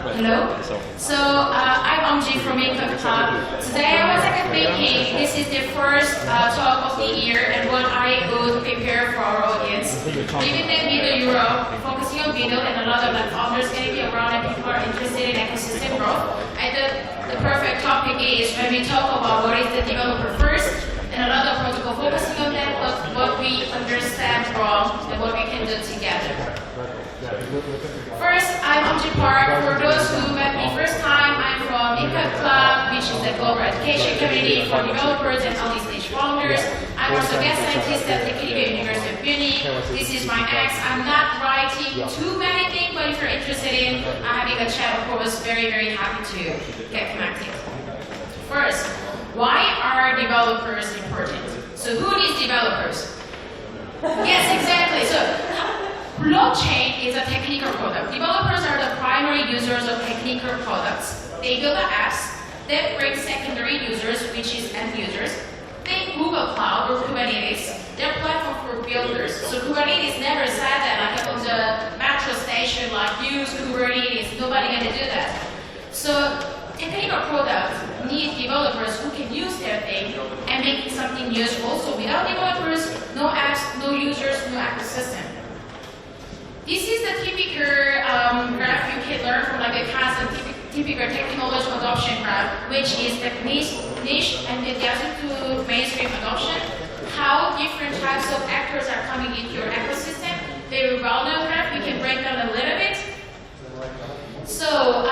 Hello. So I'm Eomji from Encode. Today I was thinking this is the first talk of the year and what I would prepare for our audience. Given that BUIDL Europe, focusing on BUIDL and a lot of founders getting around and people are interested in ecosystem growth, I thought the perfect topic is when we talk about what is the developer first and a lot of protocol focusing on that, but what we understand wrong and what we can do together. First, I'm Eomji Park. For those who met me first time, I'm from Encode Club, which is the global education community for developers and early stage founders. I'm also a guest scientist at the University of Munich. This is my ex. I'm not writing too many things, but if you're interested in having a chat, of course, very, very happy to get connected. First, why are developers important? So who needs developers? Yes, exactly. So blockchain is a technical product. Developers are the primary users of technical products. They build the apps that bring secondary users, which is end users. Think Google Cloud or Kubernetes. They're platform for builders. So Kubernetes never said that like on the metro station, like use Kubernetes. Nobody gonna do that. So technical products need developers who can use their thing and make something useful. So without developers, no apps, no users, no ecosystem. This is the typical graph you can learn from like a class of typical technological adoption graph, which is the niche enthusiasm to mainstream adoption, how different types of actors are coming into your ecosystem. Very well-known graph, we can break down a little bit. So,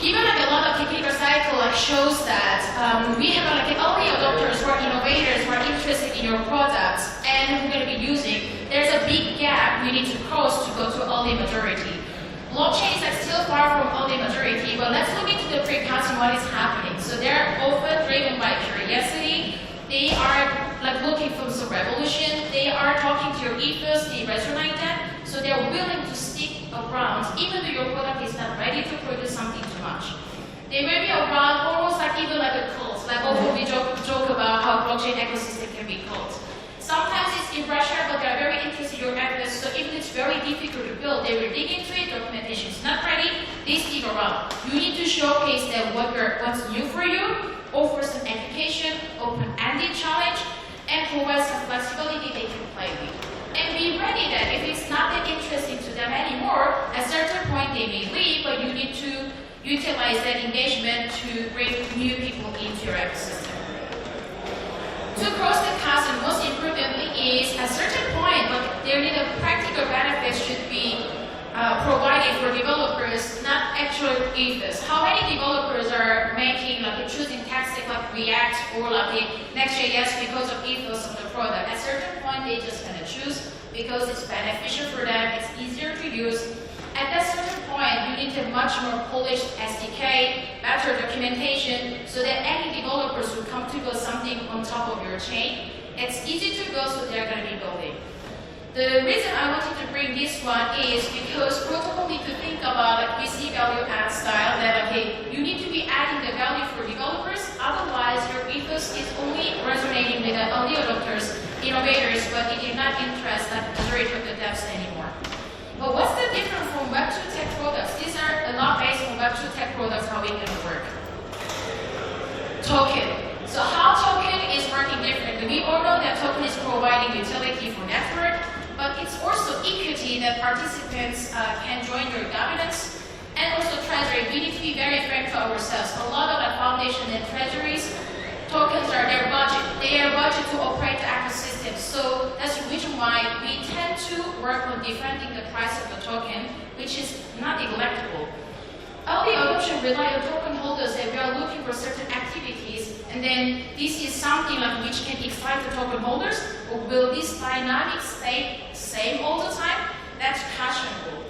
given like a lot of technical cycle shows that we have like early adopters or innovators who are interested in your products and who are going to be using, there's a big gap we need to cross to go to early majority. Blockchains are still far from early majority, but let's look into the precons and what is happening. So they're often driven by curiosity. They are like looking for some revolution. They are talking to your ethos, they resonate that. So they're willing to stick around even though your product is not ready to produce something too much. They will be around almost like even like a cult. Like often we joke about how blockchain ecosystem can be cult. Sometimes it's impressionable, but they're very interested in your efforts, so even if it's very difficult to build, they will dig into it, documentation is not ready, they stick around. You need to showcase that what's new for you, offer some education, open-ended challenge, and provide some flexibility they can play with. And be ready that if it's not that interesting to them anymore, at a certain point they may leave, but you need to utilize that engagement to bring new people into your ecosystem. To cross the chasm, most importantly is at a certain point, but there need a practical benefits should be provided for developers, not actual ethos. How many developers are making like choosing tech stack like React or like Next.js because of ethos of the product? At a certain point, they just gonna choose because it's beneficial for them, it's easier to use. At that certain point, you need a much more polished SDK, better documentation, so that any developers who come to build something on top of your chain, it's easy to go, so they're going to be building. The reason I wanted to bring this one is because protocol need to think about like VC value add style, that okay, you need to be adding the value for developers, otherwise your ethos is only resonating with the early adopters, innovators, but it is not interest the majority of the devs anymore. But what's the difference from Web 2 tech products? These are a lot based on Web 2 tech products, how it can work. Token. So how token is working differently? We all know that token is providing utility for network, but it's also equity that participants can join your governance, and also treasury. We need to be very frank to ourselves. A lot of the foundation and treasuries, tokens are their budget. They are budget to operate the ecosystem. So that's the reason why we tend to work on defending the price of the token, which is not neglectable. Early adoption rely on token holders that we are looking for certain activities, and then this is something like which can excite the token holders, or will this dynamic stay same all the time? That's questionable.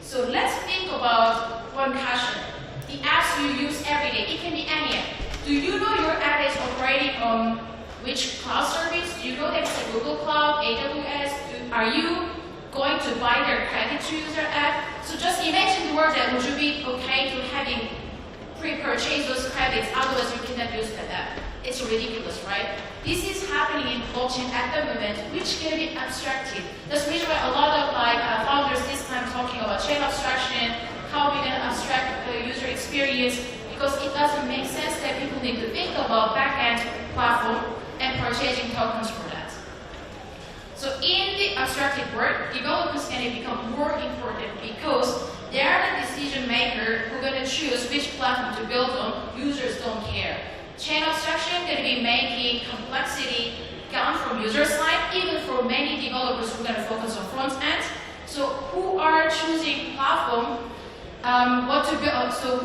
So let's think about one question. The apps you use every day, it can be any app. Do you know your app is operating on which cloud service? Do you know that it's a Google Cloud, AWS? Are you going to buy their credit to use their app? So just imagine the world that would you be okay to having pre-purchase those credits, otherwise you cannot use that app. It's ridiculous, right? This is happening in blockchain at the moment, which can be abstracted. That's the reason why a lot of founders this time talking about chain abstraction, how we're going to abstract experience, because it doesn't make sense that people need to think about back-end platform and purchasing tokens for that. So in the abstracted world, developers can become more important because they are the decision maker who are going to choose which platform to build on. Users don't care. Chain abstraction going to be making complexity gone from user side, even for many developers who are going to focus on front end. So who are choosing platform, what to build? So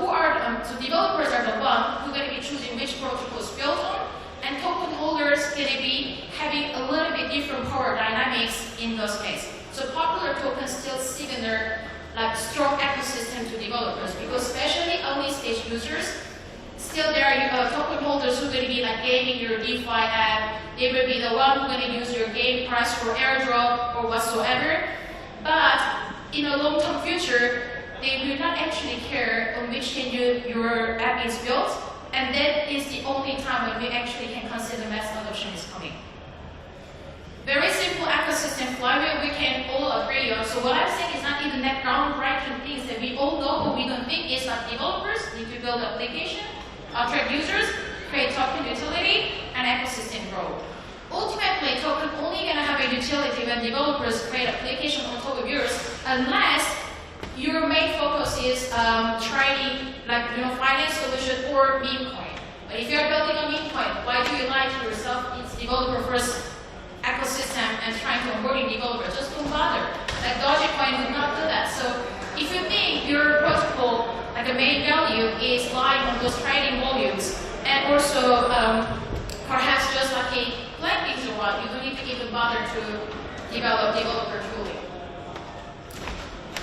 developers are the one who are going to be choosing which protocols built on. And token holders going to be having a little bit different power dynamics in those cases. So popular tokens still signal like strong ecosystem to developers, because especially early stage users, still there are token holders who are going to be like gaming your DeFi app. They will be the one who are going to use your game price for airdrop or whatsoever. But in a long-term future, they will not actually care on which chain your app is built. And that is the only time when we actually can consider mass adoption is coming. Very simple ecosystem flywheel we can all agree on. So what I'm saying is not even that groundbreaking things that we all know, but we don't think is that developers need to build application, attract users, create token utility, and ecosystem grow. Ultimately, token only gonna have a utility when developers create application on top of yours, unless your main focus is trading, like finance solution or meme coin. But if you're building a meme coin, why do you lie to yourself? It's developer first ecosystem and trying to onboarding developers. Just don't bother. Like Dogecoin would not do that. So if you think your protocol, like the main value, is lying on those trading volumes, and also perhaps just like a plugins or what, you don't need to even bother to develop developer tooling.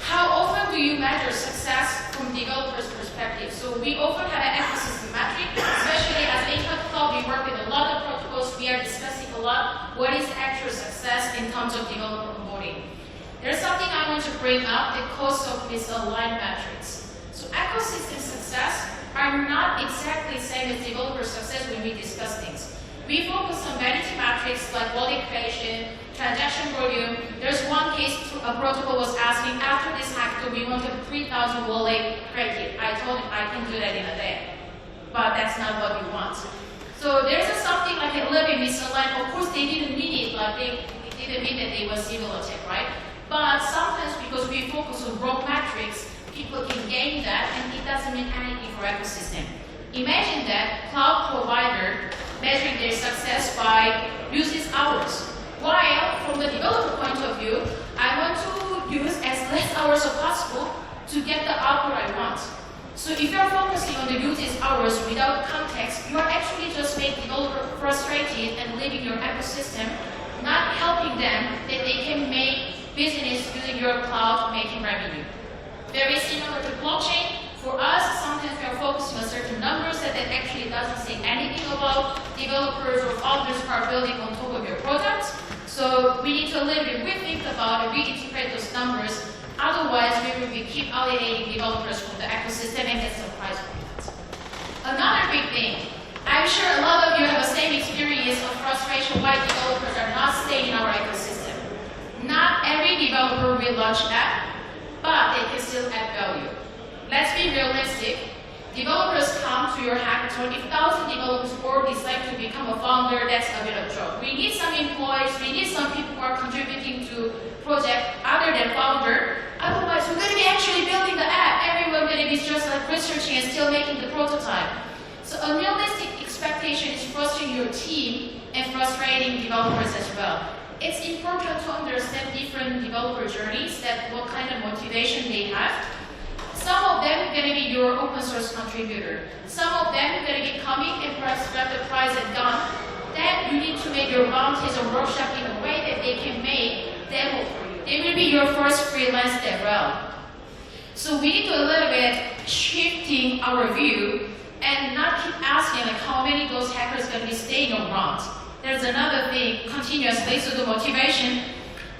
How often do you measure success from developers' perspective? So we often have an ecosystem metric, especially as Encode Cloud, we work with a lot of protocols, we are discussing a lot what is actual success in terms of developer onboarding. There's something I want to bring up, the cost of misaligned metrics. So ecosystem success are not exactly the same as developer success when we discuss things. We focus on vanity metrics like wallet creation, transaction volume. There's one case a protocol was asking, after this hackathon, we wanted 3,000 wallet created. I told him I can do that in a day, but that's not what we want. So there's something like a little bit misaligned. Of course, they didn't mean it, like they didn't mean that they were civil attack, right? But sometimes because we focus on wrong metrics, people can gain that, and it doesn't mean anything for ecosystem. Imagine that cloud provider measuring their success by usage hours. While from the developer point of view, I want to use as less hours as possible to get the output I want. So if you're focusing on the usage hours without context, you are actually just making developer frustrated and leaving your ecosystem, not helping them that they can make business using your cloud, making revenue. Very similar to blockchain. For us, sometimes we are focusing on certain numbers that actually doesn't say anything about developers or founders who are building on top of your products. So we need to a little bit rethink about and reintegrate those numbers. Otherwise, we will keep alienating developers from the ecosystem, and that's the price point. Another big thing, I'm sure a lot of you have the same experience of frustration why developers are not staying in our ecosystem. Not every developer will launch app, but they can still add value. Let's be realistic. Developers come to your hackathon. If 1,000 developers all decide to become a founder, that's a bit of a joke. We need some employees, we need some people who are contributing to project other than founder. Otherwise, we're going to be actually building the app. Everyone going to be just like researching and still making the prototype. So unrealistic expectation is frustrating your team and frustrating developers as well. It's important to understand different developer journeys, that what kind of motivation they have. Some of them are going to be your open source contributor. Some of them are going to be coming and perhaps grab the prize and gone. Then you need to make your bounties or workshop in a way that they can make demo for you. They will be your first freelance DevRel. So we need to a little bit shifting our view and not keep asking like how many of those hackers are going to be staying around. There's another thing, continuously, so the motivation.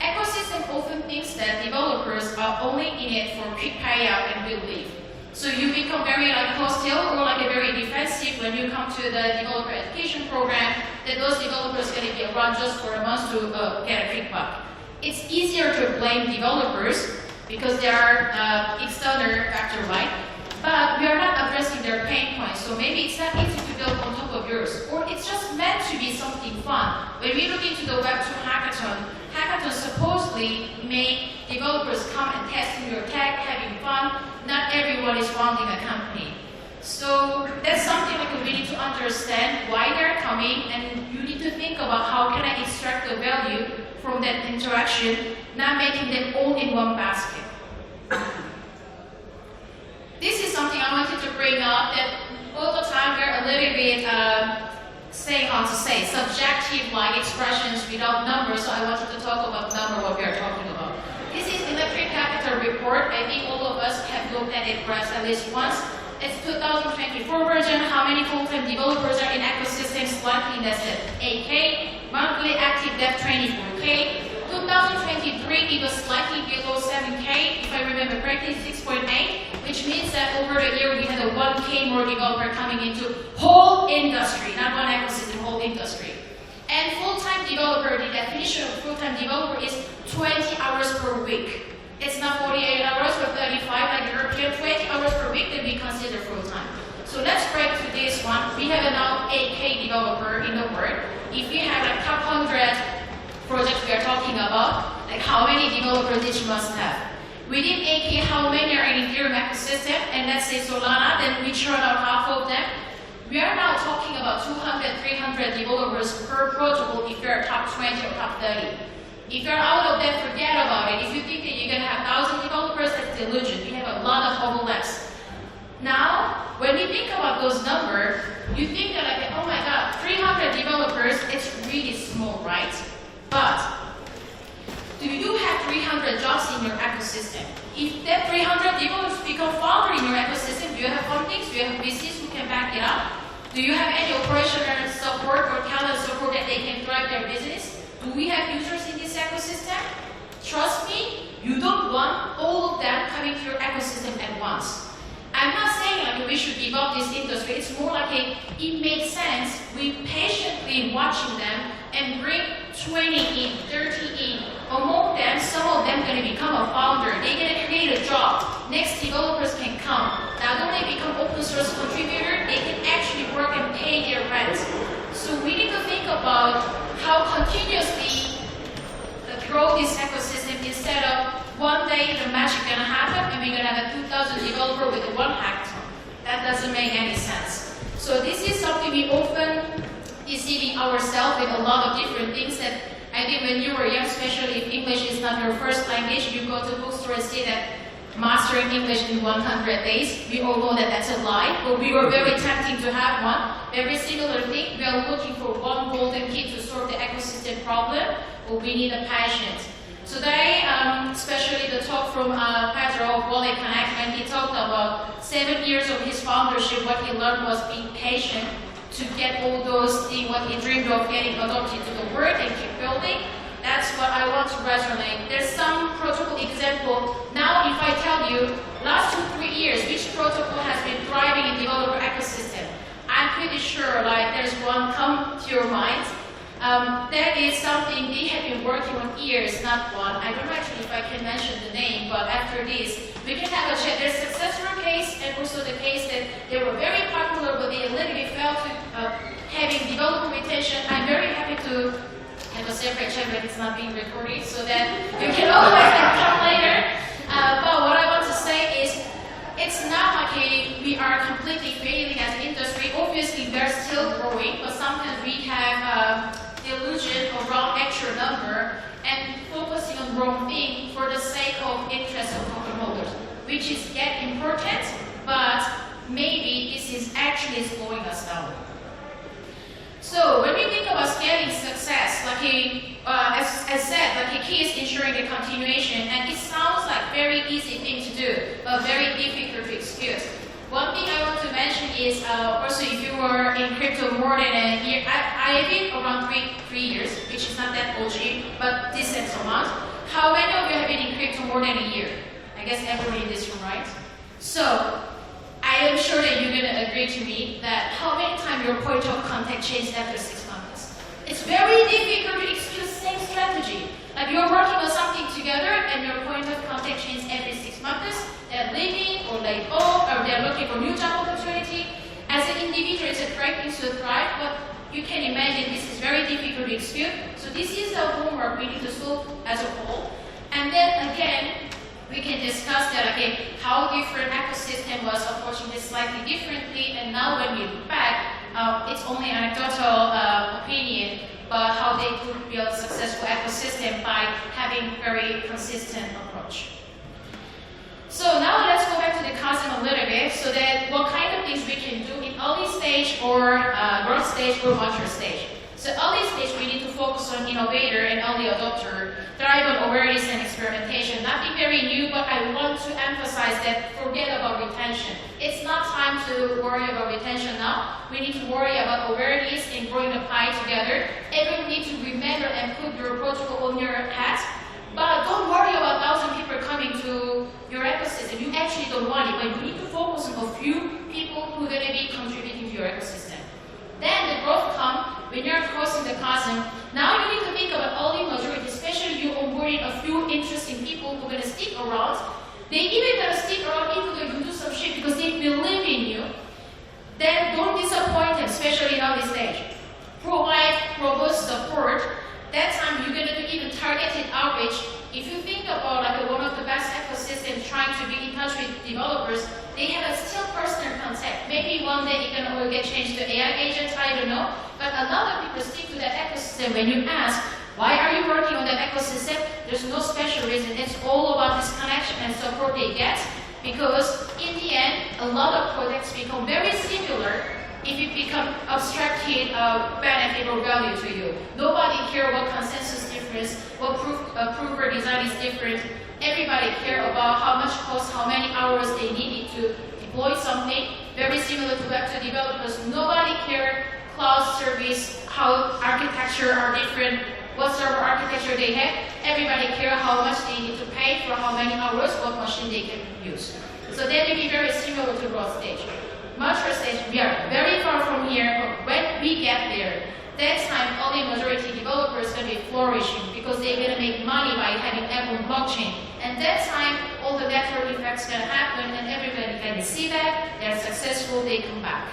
Ecosystem often thinks that developers are only in it for quick payout and will leave. So you become very like hostile or like a very defensive when you come to the developer education program, that those developers are going to be around just for a month to get a quick buck. It's easier to blame developers because there are external factors, right? but we are not addressing their pain points. So maybe it's not easy to build on top of yours, or it's just meant to be something fun. When we look into the Web2 hackathon, hackathons supposedly make developers come and test your tech, having fun. Not everyone is founding a company. So that's something like we need to understand why they're coming, and you need to think about how can I extract the value from that interaction, not making them all in one basket. This is something I wanted to bring up, that all the time we're a little bit subjective like expressions without numbers, so I wanted to talk about number, what we are talking about. This is Electric Capital report. I think all of us have looked at it perhaps at least once. It's 2024 version. How many full-time developers are in ecosystems? Slightly less than 8K. Monthly active dev 24K. 2023 it was slightly below 7K. If I remember correctly, 6.8, which means that over the year we had a 1K more developer coming into whole industry, not one ecosystem, whole industry. And full-time developer, the definition of full-time developer is 20 hours per week. It's not 48 hours or 35 like European, 20 hours per week that we consider full-time. So let's break to this one. We have now 8K developer in the world. If we have like top 100 projects we are talking about, like how many developers each must have. Within 8K, how many are in Ethereum ecosystem? And let's say Solana, then we churn out half of them. We are now talking about 200, 300 developers per protocol if you're top 20 or top 30. If you're out of that, forget about it. If you think that you're going to have 1,000 developers, that's delusion. You have a lot of overlaps. Now, when we think about those numbers, you think that like, oh my god, 300 developers, it's really small, right? But do you have 300 jobs in your ecosystem? If that 300 developers become founder in your ecosystem, do you have funding? Do you have VCs who can back it up? Do you have any operational support or talent support that they can drive their business? Do we have users in this ecosystem? Trust me, you don't want all of them coming to your ecosystem at once. I'm not saying like we should give up this industry. It's more like it makes sense. We patiently watching them and bring 20 in, 30 in. Among them, some of them going to become a founder. They're going to create a job. Next developers can come. Not only become open source contributor, they can actually work and pay their rent. So we need to think about how continuously grow this ecosystem instead of one day the magic gonna happen and we're gonna have a 2,000 developer with one hackathon. That doesn't make any sense. So this is something we often deceiving ourselves with a lot of different things that I think when you were young, especially if English is not your first language, you go to bookstore and see that mastering English in 100 days. We all know that that's a lie, but we were very tempting to have one. Very similar thing, we are looking for one golden key to solve the ecosystem problem, but we need a patience. Today, especially the talk from Pedro of BUIDL Connect, when he talked about 7 years of his foundership, what he learned was being patient to get all those things, what he dreamed of getting adopted to the world and keep building. That's what I want to resonate. There's some protocol example. Now, if I tell you, last 2-3 years, which protocol has been thriving in developer ecosystem, I'm pretty sure like there's one come to your mind. That is something they have been working on years, not one. I don't know actually if I can mention the name, but after this, we can have a chat. There's a successful case and also the case that they were very popular, but they a little bit failed to having developer retention. I'm very happy to have a separate chat, but it's not being recorded, so that you can always come later. But what I want to say is, it's not like we are completely failing as an industry. Obviously, we're still growing, but sometimes we have illusion of wrong actual number and focusing on wrong thing for the sake of interest of token holders, which is yet important, but maybe this is actually slowing us down. So when we think about scaling success, like as said, like the key is ensuring the continuation, and it sounds like very easy thing to do, but very difficult to execute. One thing I want to mention is also if you were in crypto more than a year, I have been around three years, which is not that OG, but decent amount. How many of you have been in crypto more than a year? I guess everybody in this room, right? So I am sure that you're going to agree to me that how many times your point of contact changed after 6 months? It's very difficult to execute the same strategy. Like you're working on something together and your point of contact changes every 6 months. They're leaving or laid off or they're looking looking for new job opportunity. As an individual, it's a great thing to thrive, but you can imagine this is very difficult to execute. So this is the homework we need to solve as a whole. And then again, we can discuss that, okay, how different ecosystem was approaching this slightly differently, and now when we look back, it's only anecdotal opinion, but how they could build a successful ecosystem by having very consistent approach. So now let's go back to the concept a little bit, so that what kind of things we can do in early stage or growth stage or mature stage. So early stage, we need to focus on innovator and early adopter, thrive on awareness and experimentation. Nothing very new, but I want to emphasize that forget about retention. It's not time to worry about retention now. We need to worry about awareness and growing the pie together. Everyone needs to remember and put your protocol on your hat. But don't worry about 1,000 people coming to your ecosystem. You actually don't want it, but you need to focus on a few people who are going to be contributing to your ecosystem. Then the growth comes when you're crossing the chasm. Now you need to think about early majority, especially you onboarding a few interesting people who are going to stick around. They even going to stick around even though you do some shit because they believe in you. Then don't disappoint them, especially in early stage. Provide robust support. That time you're going to do even targeted outreach. If you think about like one of the best ecosystems trying to be in touch with developers, they have a still personal contact. Maybe one day it can all get changed to AI agents, I don't know. But a lot of people stick to that ecosystem. When you ask, why are you working on that ecosystem? There's no special reason. It's all about this connection and support they get. Because in the end, a lot of products become very similar if it becomes abstracted benefit or value to you. Nobody cares what consensus difference, what proof or design is different. Everybody cares about how much cost, how many hours they needed to deploy something. Very similar to Web2 developers. Nobody cares cloud service, how architecture are different, what server architecture they have. Everybody cares how much they need to pay for how many hours, what machine they can use. So that will be very similar to growth stage. Mature stage, we are very far from here, but when we get there, that time early majority developers are going to be flourishing because they're going to make money by having everyone blockchain. And that time, all the network effects going to happen and everybody can see that, they're successful, they come back.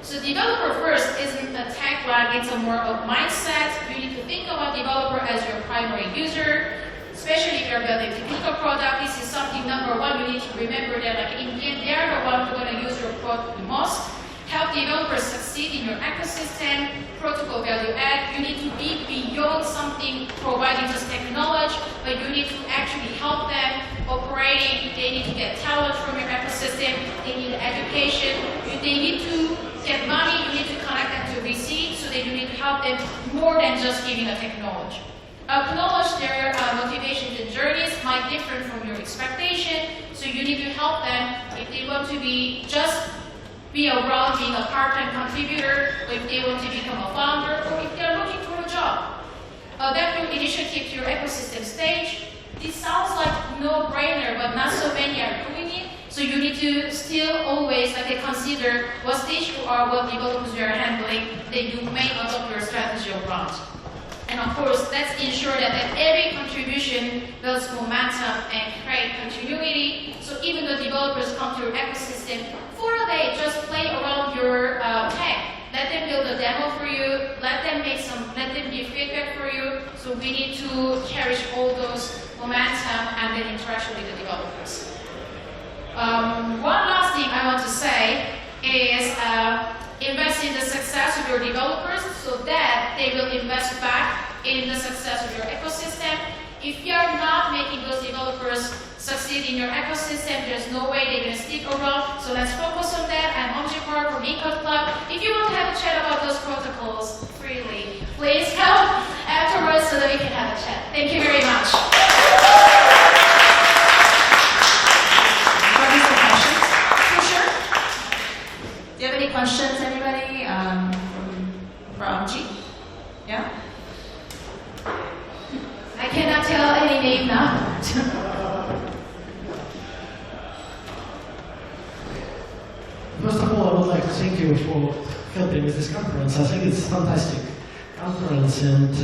So developer first isn't a tagline, it's a more of mindset. You need to think about developer as your primary user. Especially if you're building a technical product, this is something number one, you need to remember that like in the end, they're the ones who are going to use your product the most. Help developers succeed in your ecosystem, protocol value add. You need to be beyond something providing just technology, but you need to actually help them operating. They need to get talent from your ecosystem. They need education. They need to get money. You need to connect them to VC, so that you need to help them more than just giving a technology. Acknowledge their motivations and journeys might differ from your expectation, so you need to help them if they want to be just be around being a part-time contributor, or if they want to become a founder, or if they're looking for a job. Adapt your initiative to your ecosystem stage. This sounds like no-brainer, but not so many are doing it. So you need to still always consider what stage you are, what developers you are handling, that you may adopt your strategy around. And of course, let's ensure that every contribution builds momentum and create continuity. So even though developers come to your ecosystem, for a day, just play around your tech. Let them build a demo for you. Let them give feedback for you. So we need to cherish all those momentum and the interaction with the developers. One last thing I want to say is invest in the success of your developers so that they will invest back in the success of your ecosystem. If you are not making those developers succeed in your ecosystem, there's no way they're going to stick around. So let's focus on that. And Eomji from Encode Club. If you want to have a chat about those protocols freely, please come afterwards so that we can have a chat. Thank you very much. Do you have any questions, anybody? For Eomji? Yeah? I cannot tell any name now. First of all, I would like to thank you for helping with this conference. I think it's a fantastic conference and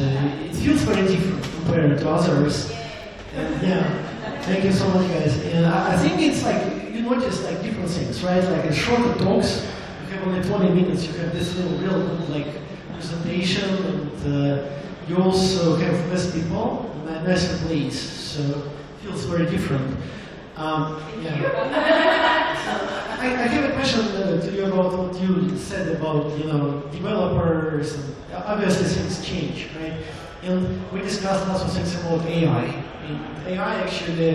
it feels very different compared to others. And yeah, thank you so much, guys. And I think it's like you notice like different things, right? Like in shorter talks, you have only 20 minutes, you have this little real good like presentation, and you also have less people, and nicer place, so it feels very different. I have a question to you about what you said about, developers, and obviously things change, right? And we discussed lots of things about AI. And AI actually,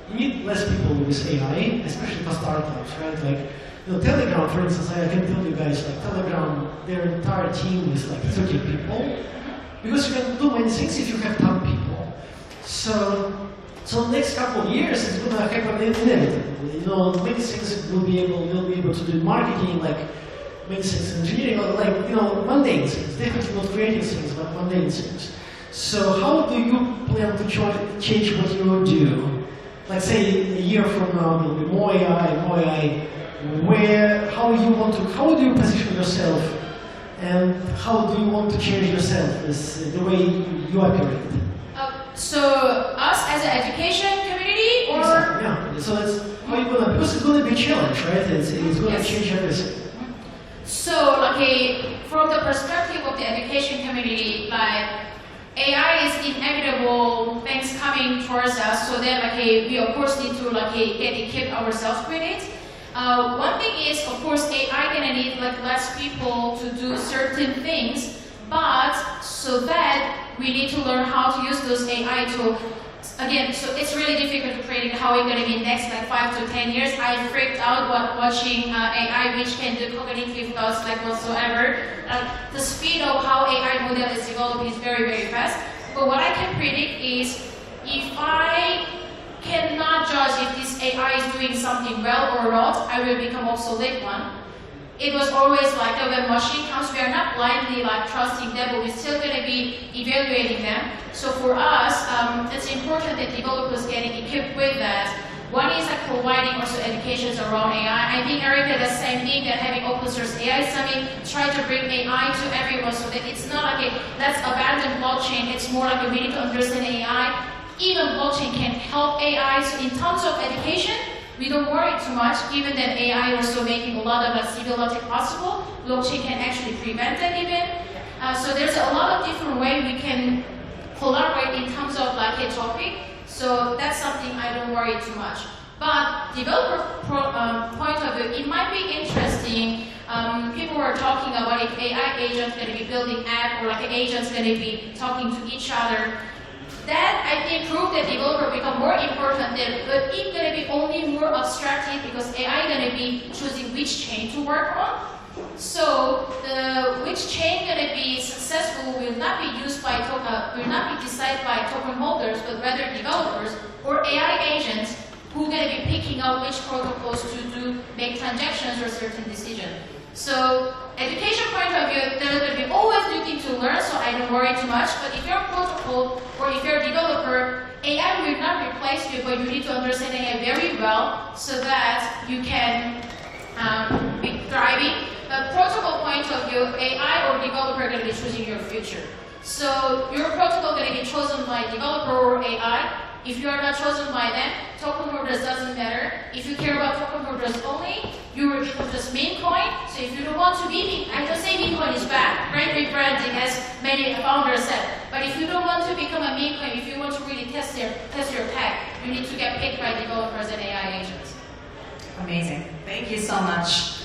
you need less people with AI, especially for startups, right? Like, Telegram, for instance, I can tell you guys, like Telegram, their entire team is like 30 people, because you can do many things if you have 10 people. So next couple of years, it's going to happen inevitably. Many things we'll be able to do marketing, like many things in engineering, like mundane things, definitely not creative things, but mundane things. So how do you plan to change what you do? Like say a year from now, there'll be more AI. How do you position yourself, and how do you want to change yourself as the way you operate? So us as an education community, or yeah. So that's how you gonna, because it's gonna be a challenge, right? It's gonna change everything. So from the perspective of the education community, like AI is inevitable things coming towards us, so then we of course need to get equipped ourselves with it. One thing is, of course, AI gonna need less people to do certain things, but so that we need to learn how to use those AI to, again, so it's really difficult to predict how it's gonna be next 5 to 10 years. I freaked out watching AI which can do cognitive thoughts whatsoever. The speed of how AI model is developing is very, very fast. But what I can predict is, if I cannot judge if this AI is doing something well or not, I will become obsolete one. It was always like that when machine comes, we are not blindly trusting them, but we're still going to be evaluating them. So for us, it's important that developers getting equipped with that. One is providing also educations around AI. I think Erica does the same thing, that having open source AI summit, try to bring AI to everyone, so that it's not let's abandon blockchain. It's more we need to understand AI. Even blockchain can help AI. So in terms of education, we don't worry too much, given that AI is also making a lot of civil logic possible. Blockchain can actually prevent that even. So there's a lot of different ways we can collaborate in terms of a topic. So that's something I don't worry too much. But developer point of view, it might be interesting. People were talking about if AI agents going to be building app, or agents going to be talking to each other. That, I think, proved that developer become more important, but it's going to be only more abstracted, because AI going to be choosing which chain to work on. So which chain going to be successful will not be decided by token holders, but rather developers or AI agents who are going to be picking out which protocols to make transactions or certain decisions. So education point of view, they're going to be always looking to learn, so I don't worry too much. But if you're a protocol or if you're a developer, AI will not replace you, but you need to understand AI very well so that you can be thriving. But protocol point of view, AI or developer are going to be choosing your future. So your protocol going to be chosen by developer or AI. If you are not chosen by them, token holders doesn't matter. If you care about token holders only, you will become just meme coin. So if you don't want to be meme, I don't say meme coin is bad. Great rebranding, as many founders said. But if you don't want to become a meme coin, if you want to really test your tech, you need to get picked by developers and AI agents. Amazing. Thank you so much.